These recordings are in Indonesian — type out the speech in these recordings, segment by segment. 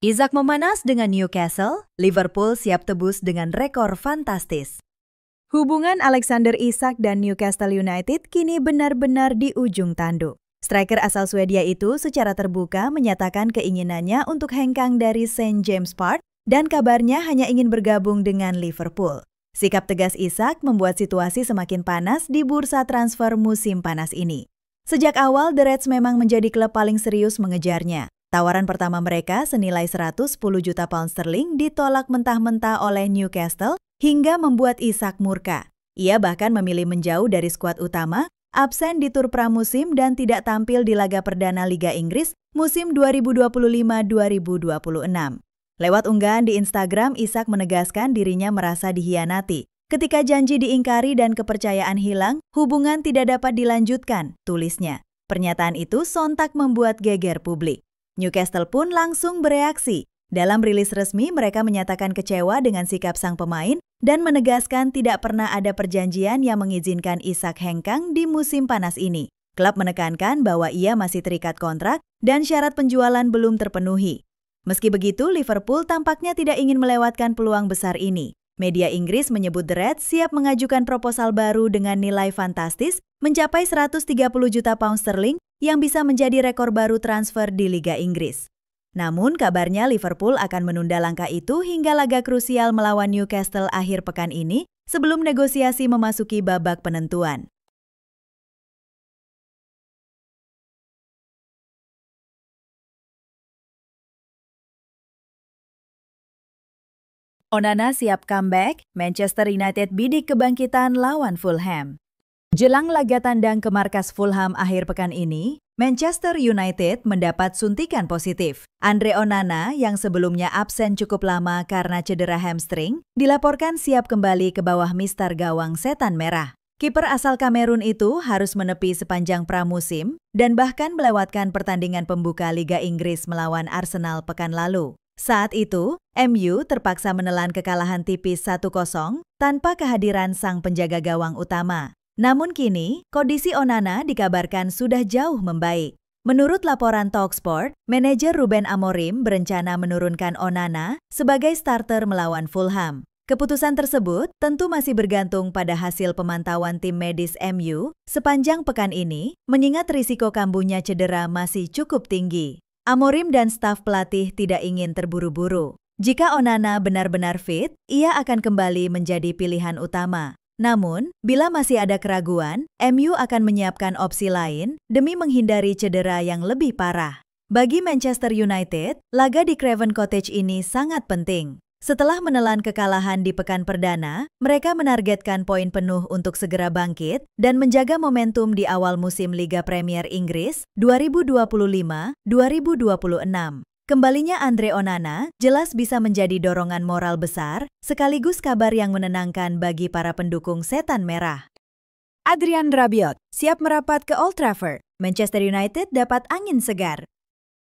Isak memanas dengan Newcastle, Liverpool siap tebus dengan rekor fantastis. Hubungan Alexander Isak dan Newcastle United kini benar-benar di ujung tanduk. Striker asal Swedia itu secara terbuka menyatakan keinginannya untuk hengkang dari St. James Park dan kabarnya hanya ingin bergabung dengan Liverpool. Sikap tegas Isak membuat situasi semakin panas di bursa transfer musim panas ini. Sejak awal, The Reds memang menjadi klub paling serius mengejarnya. Tawaran pertama mereka senilai 110 juta pound sterling ditolak mentah-mentah oleh Newcastle hingga membuat Isak murka. Ia bahkan memilih menjauh dari skuad utama, absen di tur pramusim dan tidak tampil di laga perdana Liga Inggris musim 2025-2026. Lewat unggahan di Instagram, Isak menegaskan dirinya merasa dikhianati. Ketika janji diingkari dan kepercayaan hilang, hubungan tidak dapat dilanjutkan, tulisnya. Pernyataan itu sontak membuat geger publik. Newcastle pun langsung bereaksi. Dalam rilis resmi, mereka menyatakan kecewa dengan sikap sang pemain dan menegaskan tidak pernah ada perjanjian yang mengizinkan Isak hengkang di musim panas ini. Klub menekankan bahwa ia masih terikat kontrak dan syarat penjualan belum terpenuhi. Meski begitu, Liverpool tampaknya tidak ingin melewatkan peluang besar ini. Media Inggris menyebut The Reds siap mengajukan proposal baru dengan nilai fantastis mencapai 130 juta pound sterling yang bisa menjadi rekor baru transfer di Liga Inggris. Namun kabarnya Liverpool akan menunda langkah itu hingga laga krusial melawan Newcastle akhir pekan ini sebelum negosiasi memasuki babak penentuan. Onana siap comeback, Manchester United bidik kebangkitan lawan Fulham. Jelang laga tandang ke markas Fulham akhir pekan ini, Manchester United mendapat suntikan positif. Andre Onana yang sebelumnya absen cukup lama karena cedera hamstring, dilaporkan siap kembali ke bawah mistar gawang Setan Merah. Kiper asal Kamerun itu harus menepi sepanjang pramusim dan bahkan melewatkan pertandingan pembuka Liga Inggris melawan Arsenal pekan lalu. Saat itu, MU terpaksa menelan kekalahan tipis 1-0 tanpa kehadiran sang penjaga gawang utama. Namun kini, kondisi Onana dikabarkan sudah jauh membaik. Menurut laporan Talksport, manajer Ruben Amorim berencana menurunkan Onana sebagai starter melawan Fulham. Keputusan tersebut tentu masih bergantung pada hasil pemantauan tim medis MU sepanjang pekan ini, mengingat risiko kambuhnya cedera masih cukup tinggi. Amorim dan staf pelatih tidak ingin terburu-buru. Jika Onana benar-benar fit, ia akan kembali menjadi pilihan utama. Namun, bila masih ada keraguan, MU akan menyiapkan opsi lain demi menghindari cedera yang lebih parah. Bagi Manchester United, laga di Craven Cottage ini sangat penting. Setelah menelan kekalahan di pekan perdana, mereka menargetkan poin penuh untuk segera bangkit dan menjaga momentum di awal musim Liga Premier Inggris 2025-2026. Kembalinya Andre Onana jelas bisa menjadi dorongan moral besar, sekaligus kabar yang menenangkan bagi para pendukung Setan Merah. Adrian Rabiot siap merapat ke Old Trafford. Manchester United dapat angin segar.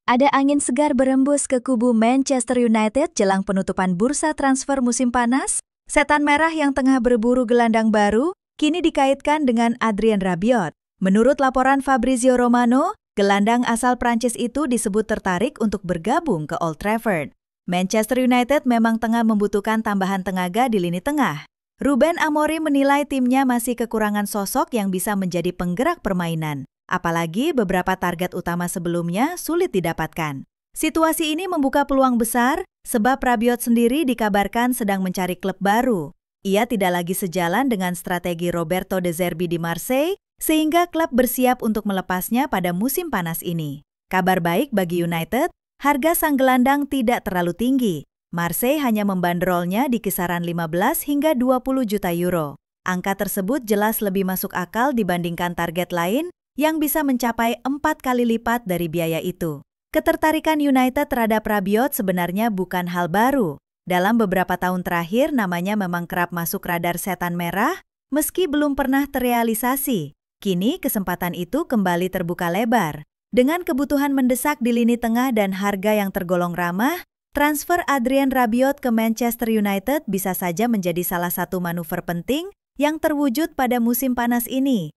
Ada angin segar berembus ke kubu Manchester United jelang penutupan bursa transfer musim panas. Setan Merah yang tengah berburu gelandang baru kini dikaitkan dengan Adrian Rabiot. Menurut laporan Fabrizio Romano, gelandang asal Prancis itu disebut tertarik untuk bergabung ke Old Trafford. Manchester United memang tengah membutuhkan tambahan tenaga di lini tengah. Ruben Amorim menilai timnya masih kekurangan sosok yang bisa menjadi penggerak permainan. Apalagi beberapa target utama sebelumnya sulit didapatkan. Situasi ini membuka peluang besar sebab Rabiot sendiri dikabarkan sedang mencari klub baru. Ia tidak lagi sejalan dengan strategi Roberto De Zerbi di Marseille, sehingga klub bersiap untuk melepasnya pada musim panas ini. Kabar baik bagi United, harga sang gelandang tidak terlalu tinggi. Marseille hanya membandrolnya di kisaran 15 hingga 20 juta euro. Angka tersebut jelas lebih masuk akal dibandingkan target lain yang bisa mencapai 4 kali lipat dari biaya itu. Ketertarikan United terhadap Rabiot sebenarnya bukan hal baru. Dalam beberapa tahun terakhir, namanya memang kerap masuk radar Setan Merah, meski belum pernah terrealisasi. Kini kesempatan itu kembali terbuka lebar. Dengan kebutuhan mendesak di lini tengah dan harga yang tergolong ramah, transfer Adrian Rabiot ke Manchester United bisa saja menjadi salah satu manuver penting yang terwujud pada musim panas ini.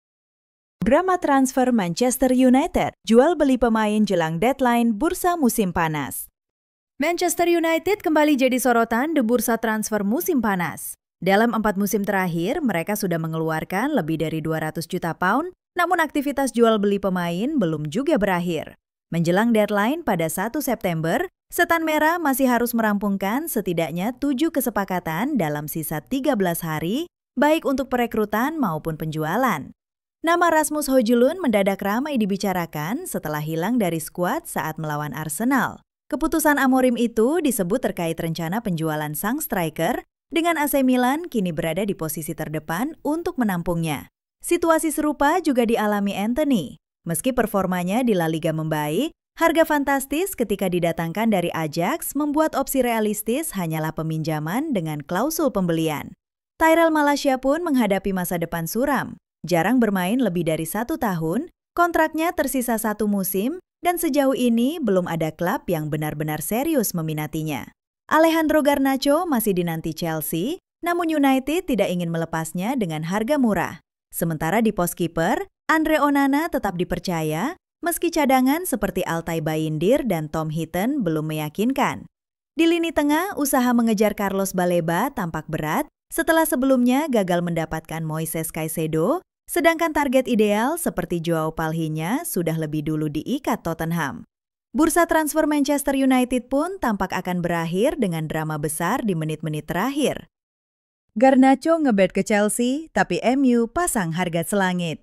Drama transfer Manchester United, jual beli pemain jelang deadline bursa musim panas. Manchester United kembali jadi sorotan di bursa transfer musim panas. Dalam 4 musim terakhir, mereka sudah mengeluarkan lebih dari 200 juta pound, namun aktivitas jual beli pemain belum juga berakhir. Menjelang deadline pada 1 September, Setan Merah masih harus merampungkan setidaknya 7 kesepakatan dalam sisa 13 hari, baik untuk perekrutan maupun penjualan. Nama Rasmus Højlund mendadak ramai dibicarakan setelah hilang dari skuad saat melawan Arsenal. Keputusan Amorim itu disebut terkait rencana penjualan sang striker, dengan AC Milan kini berada di posisi terdepan untuk menampungnya. Situasi serupa juga dialami Anthony. Meski performanya di La Liga membaik, harga fantastis ketika didatangkan dari Ajax membuat opsi realistis hanyalah peminjaman dengan klausul pembelian. Tyrell Malacia pun menghadapi masa depan suram. Jarang bermain lebih dari 1 tahun, kontraknya tersisa 1 musim, dan sejauh ini belum ada klub yang benar-benar serius meminatinya. Alejandro Garnacho masih dinanti Chelsea, namun United tidak ingin melepasnya dengan harga murah. Sementara di pos kiper, Andre Onana tetap dipercaya, meski cadangan seperti Altay Bayindir dan Tom Heaton belum meyakinkan. Di lini tengah, usaha mengejar Carlos Baleba tampak berat setelah sebelumnya gagal mendapatkan Moises Caicedo, sedangkan target ideal seperti Joao Palhinha sudah lebih dulu diikat Tottenham. Bursa transfer Manchester United pun tampak akan berakhir dengan drama besar di menit-menit terakhir. Garnacho ngebet ke Chelsea, tapi MU pasang harga selangit.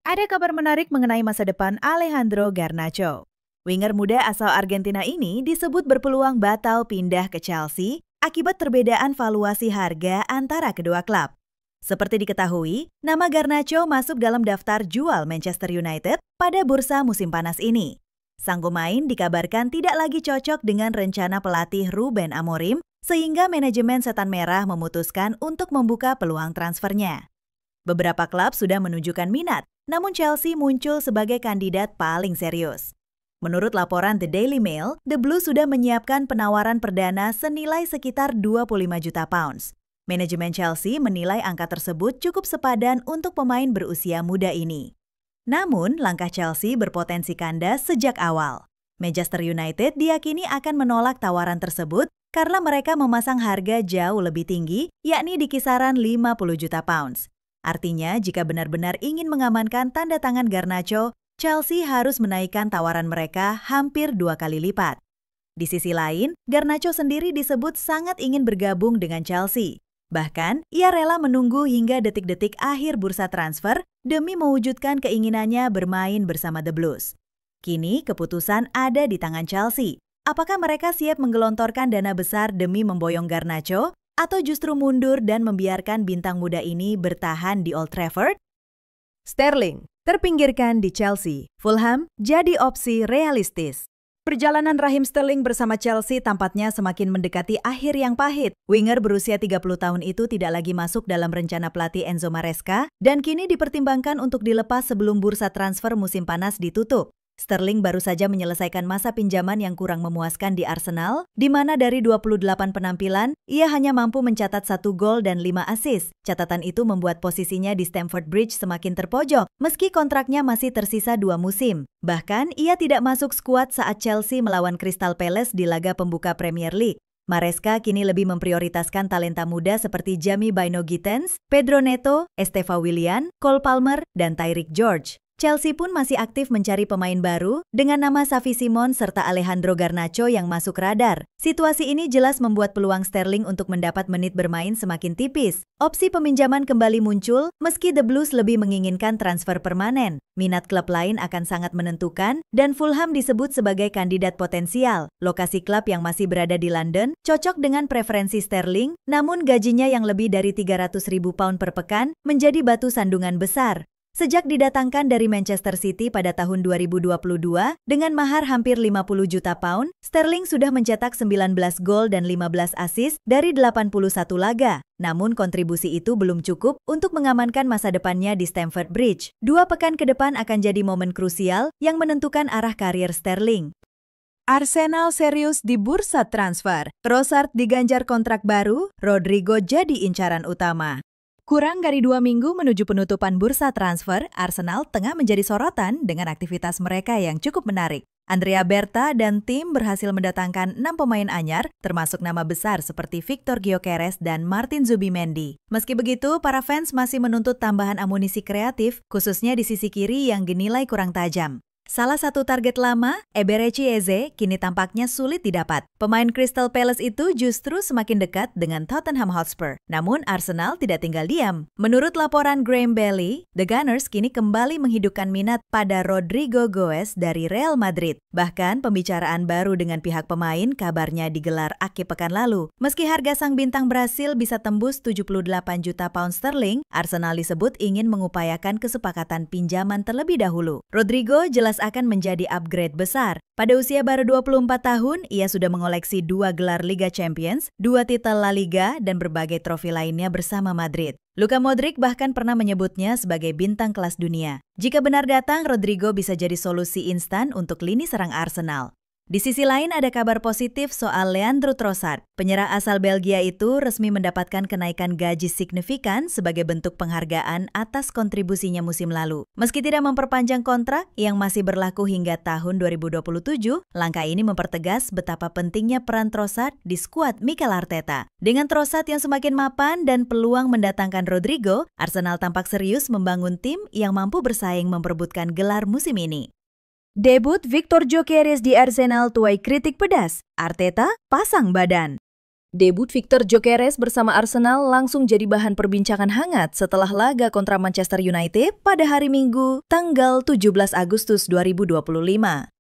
Ada kabar menarik mengenai masa depan Alejandro Garnacho. Winger muda asal Argentina ini disebut berpeluang batal pindah ke Chelsea akibat perbedaan valuasi harga antara kedua klub. Seperti diketahui, nama Garnacho masuk dalam daftar jual Manchester United pada bursa musim panas ini. Sang pemain dikabarkan tidak lagi cocok dengan rencana pelatih Ruben Amorim, sehingga manajemen Setan Merah memutuskan untuk membuka peluang transfernya. Beberapa klub sudah menunjukkan minat, namun Chelsea muncul sebagai kandidat paling serius. Menurut laporan The Daily Mail, The Blues sudah menyiapkan penawaran perdana senilai sekitar 25 juta pounds. Manajemen Chelsea menilai angka tersebut cukup sepadan untuk pemain berusia muda ini. Namun, langkah Chelsea berpotensi kandas sejak awal. Manchester United diyakini akan menolak tawaran tersebut karena mereka memasang harga jauh lebih tinggi, yakni di kisaran 50 juta pounds. Artinya, jika benar-benar ingin mengamankan tanda tangan Garnacho, Chelsea harus menaikkan tawaran mereka hampir 2 kali lipat. Di sisi lain, Garnacho sendiri disebut sangat ingin bergabung dengan Chelsea. Bahkan, ia rela menunggu hingga detik-detik akhir bursa transfer demi mewujudkan keinginannya bermain bersama The Blues. Kini, keputusan ada di tangan Chelsea. Apakah mereka siap menggelontorkan dana besar demi memboyong Garnacho, atau justru mundur dan membiarkan bintang muda ini bertahan di Old Trafford? Sterling terpinggirkan di Chelsea. Fulham jadi opsi realistis. Perjalanan Raheem Sterling bersama Chelsea tampaknya semakin mendekati akhir yang pahit. Winger berusia 30 tahun itu tidak lagi masuk dalam rencana pelatih Enzo Maresca dan kini dipertimbangkan untuk dilepas sebelum bursa transfer musim panas ditutup. Sterling baru saja menyelesaikan masa pinjaman yang kurang memuaskan di Arsenal, di mana dari 28 penampilan, ia hanya mampu mencatat 1 gol dan 5 assist. Catatan itu membuat posisinya di Stamford Bridge semakin terpojok, meski kontraknya masih tersisa 2 musim. Bahkan, ia tidak masuk skuad saat Chelsea melawan Crystal Palace di laga pembuka Premier League. Maresca kini lebih memprioritaskan talenta muda seperti Jamie Bynoe-Gittens, Pedro Neto, Esteva Willian, Cole Palmer, dan Tyreek George. Chelsea pun masih aktif mencari pemain baru dengan nama Xavi Simons serta Alejandro Garnacho yang masuk radar. Situasi ini jelas membuat peluang Sterling untuk mendapat menit bermain semakin tipis. Opsi peminjaman kembali muncul meski The Blues lebih menginginkan transfer permanen. Minat klub lain akan sangat menentukan dan Fulham disebut sebagai kandidat potensial. Lokasi klub yang masih berada di London cocok dengan preferensi Sterling, namun gajinya yang lebih dari 300.000 pound per pekan menjadi batu sandungan besar. Sejak didatangkan dari Manchester City pada tahun 2022 dengan mahar hampir 50 juta pound, Sterling sudah mencetak 19 gol dan 15 assist dari 81 laga. Namun kontribusi itu belum cukup untuk mengamankan masa depannya di Stamford Bridge. 2 pekan ke depan akan jadi momen krusial yang menentukan arah karir Sterling. Arsenal serius di bursa transfer. Trossard diganjar kontrak baru, Rodrigo jadi incaran utama. Kurang dari 2 minggu menuju penutupan bursa transfer, Arsenal tengah menjadi sorotan dengan aktivitas mereka yang cukup menarik. Andrea Berta dan tim berhasil mendatangkan 6 pemain anyar, termasuk nama besar seperti Victor Gyökeres dan Martin Zubimendi. Meski begitu, para fans masih menuntut tambahan amunisi kreatif, khususnya di sisi kiri yang dinilai kurang tajam. Salah satu target lama, Eberechi Eze, kini tampaknya sulit didapat. Pemain Crystal Palace itu justru semakin dekat dengan Tottenham Hotspur. Namun Arsenal tidak tinggal diam. Menurut laporan Graham Bailey, The Gunners kini kembali menghidupkan minat pada Rodrigo Goes dari Real Madrid. Bahkan pembicaraan baru dengan pihak pemain kabarnya digelar akhir pekan lalu. Meski harga sang bintang Brasil bisa tembus 78 juta pound sterling, Arsenal disebut ingin mengupayakan kesepakatan pinjaman terlebih dahulu. Rodrigo jelas akan menjadi upgrade besar. Pada usia baru 24 tahun, ia sudah mengoleksi 2 gelar Liga Champions, 2 titel La Liga, dan berbagai trofi lainnya bersama Madrid. Luka Modric bahkan pernah menyebutnya sebagai bintang kelas dunia. Jika benar datang, Rodrigo bisa jadi solusi instan untuk lini serang Arsenal. Di sisi lain ada kabar positif soal Leandro Trossard. Penyerang asal Belgia itu resmi mendapatkan kenaikan gaji signifikan sebagai bentuk penghargaan atas kontribusinya musim lalu. Meski tidak memperpanjang kontrak yang masih berlaku hingga tahun 2027, langkah ini mempertegas betapa pentingnya peran Trossard di skuad Mikel Arteta. Dengan Trossard yang semakin mapan dan peluang mendatangkan Rodrigo, Arsenal tampak serius membangun tim yang mampu bersaing memperebutkan gelar musim ini. Debut Victor Gyökeres di Arsenal tuai kritik pedas, Arteta pasang badan. Debut Victor Gyökeres bersama Arsenal langsung jadi bahan perbincangan hangat setelah laga kontra Manchester United pada hari Minggu, tanggal 17 Agustus 2025.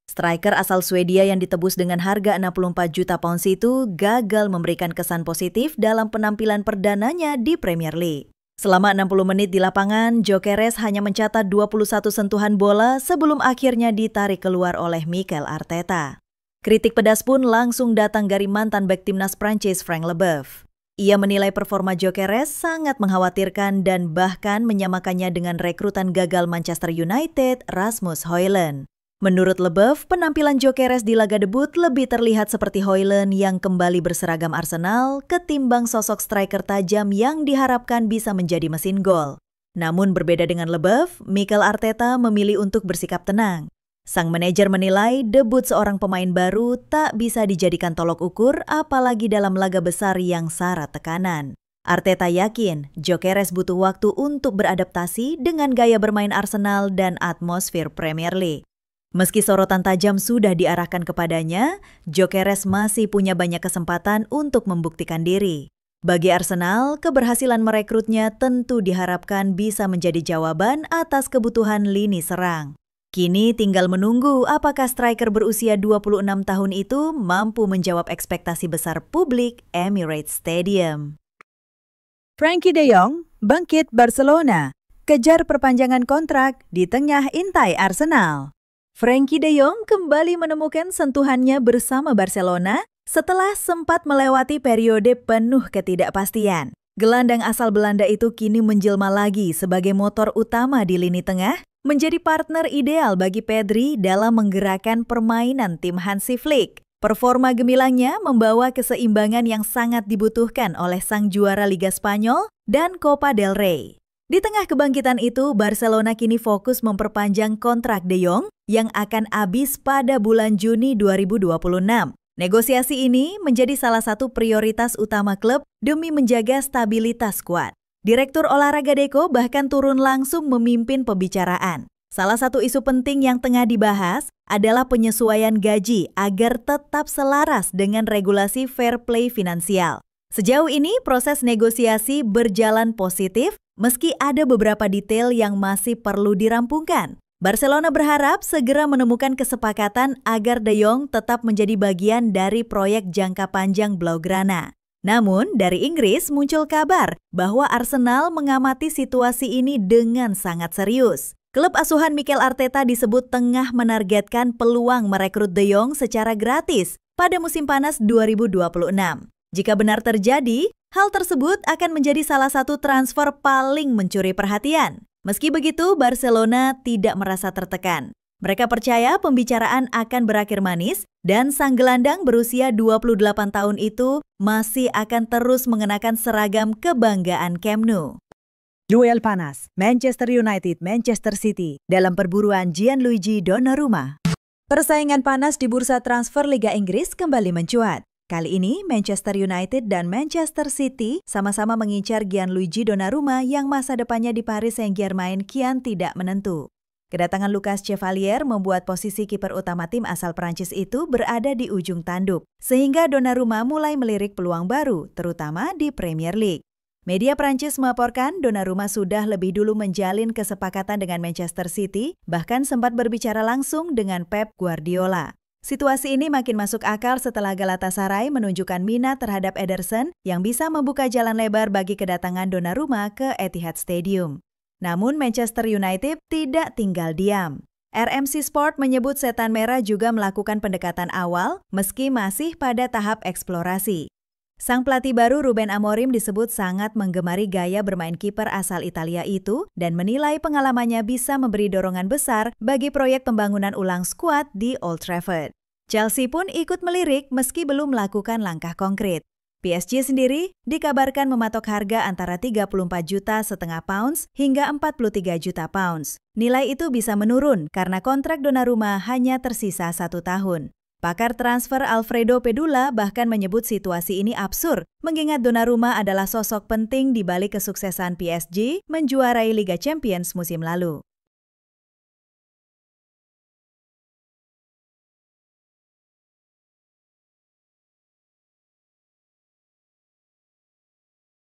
Striker asal Swedia yang ditebus dengan harga 64 juta pounds itu gagal memberikan kesan positif dalam penampilan perdananya di Premier League. Selama 60 menit di lapangan, Gyökeres hanya mencatat 21 sentuhan bola sebelum akhirnya ditarik keluar oleh Mikel Arteta. Kritik pedas pun langsung datang dari mantan bek timnas Prancis Franck Leboeuf. Ia menilai performa Gyökeres sangat mengkhawatirkan dan bahkan menyamakannya dengan rekrutan gagal Manchester United Rasmus Højlund. Menurut Leboeuf, penampilan Gyökeres di laga debut lebih terlihat seperti Højlund yang kembali berseragam Arsenal ketimbang sosok striker tajam yang diharapkan bisa menjadi mesin gol. Namun berbeda dengan Leboeuf, Mikel Arteta memilih untuk bersikap tenang. Sang manajer menilai debut seorang pemain baru tak bisa dijadikan tolok ukur apalagi dalam laga besar yang syarat tekanan. Arteta yakin Gyökeres butuh waktu untuk beradaptasi dengan gaya bermain Arsenal dan atmosfer Premier League. Meski sorotan tajam sudah diarahkan kepadanya, Gyökeres masih punya banyak kesempatan untuk membuktikan diri. Bagi Arsenal, keberhasilan merekrutnya tentu diharapkan bisa menjadi jawaban atas kebutuhan lini serang. Kini tinggal menunggu apakah striker berusia 26 tahun itu mampu menjawab ekspektasi besar publik Emirates Stadium. Frenkie de Jong bangkit Barcelona, kejar perpanjangan kontrak di tengah intai Arsenal. Frenkie de Jong kembali menemukan sentuhannya bersama Barcelona setelah sempat melewati periode penuh ketidakpastian. Gelandang asal Belanda itu kini menjelma lagi sebagai motor utama di lini tengah, menjadi partner ideal bagi Pedri dalam menggerakkan permainan tim Hansi Flick. Performa gemilangnya membawa keseimbangan yang sangat dibutuhkan oleh sang juara Liga Spanyol dan Copa del Rey. Di tengah kebangkitan itu, Barcelona kini fokus memperpanjang kontrak De Jong yang akan habis pada bulan Juni 2026. Negosiasi ini menjadi salah satu prioritas utama klub demi menjaga stabilitas skuad. Direktur olahraga Deco bahkan turun langsung memimpin pembicaraan. Salah satu isu penting yang tengah dibahas adalah penyesuaian gaji agar tetap selaras dengan regulasi fair play finansial. Sejauh ini proses negosiasi berjalan positif meski ada beberapa detail yang masih perlu dirampungkan. Barcelona berharap segera menemukan kesepakatan agar De Jong tetap menjadi bagian dari proyek jangka panjang Blaugrana. Namun, dari Inggris muncul kabar bahwa Arsenal mengamati situasi ini dengan sangat serius. Klub asuhan Mikel Arteta disebut tengah menargetkan peluang merekrut De Jong secara gratis pada musim panas 2026. Jika benar terjadi, hal tersebut akan menjadi salah satu transfer paling mencuri perhatian. Meski begitu, Barcelona tidak merasa tertekan. Mereka percaya pembicaraan akan berakhir manis dan sang gelandang berusia 28 tahun itu masih akan terus mengenakan seragam kebanggaan Camp Nou. Duel panas Manchester United-Manchester City dalam perburuan Gianluigi Donnarumma. Persaingan panas di bursa transfer Liga Inggris kembali mencuat. Kali ini, Manchester United dan Manchester City sama-sama mengincar Gianluigi Donnarumma yang masa depannya di Paris Saint-Germain kian tidak menentu. Kedatangan Lucas Chevalier membuat posisi kiper utama tim asal Prancis itu berada di ujung tanduk, sehingga Donnarumma mulai melirik peluang baru, terutama di Premier League. Media Prancis melaporkan Donnarumma sudah lebih dulu menjalin kesepakatan dengan Manchester City, bahkan sempat berbicara langsung dengan Pep Guardiola. Situasi ini makin masuk akal setelah Galatasaray menunjukkan minat terhadap Ederson yang bisa membuka jalan lebar bagi kedatangan Donnarumma ke Etihad Stadium. Namun Manchester United tidak tinggal diam. RMC Sport menyebut Setan Merah juga melakukan pendekatan awal meski masih pada tahap eksplorasi. Sang pelatih baru Ruben Amorim disebut sangat menggemari gaya bermain kiper asal Italia itu dan menilai pengalamannya bisa memberi dorongan besar bagi proyek pembangunan ulang skuad di Old Trafford. Chelsea pun ikut melirik meski belum melakukan langkah konkret. PSG sendiri dikabarkan mematok harga antara 34,5 juta pounds hingga 43 juta pounds. Nilai itu bisa menurun karena kontrak Donnarumma hanya tersisa 1 tahun. Pakar transfer Alfredo Pedula bahkan menyebut situasi ini absurd, mengingat Donnarumma adalah sosok penting di balik kesuksesan PSG menjuarai Liga Champions musim lalu.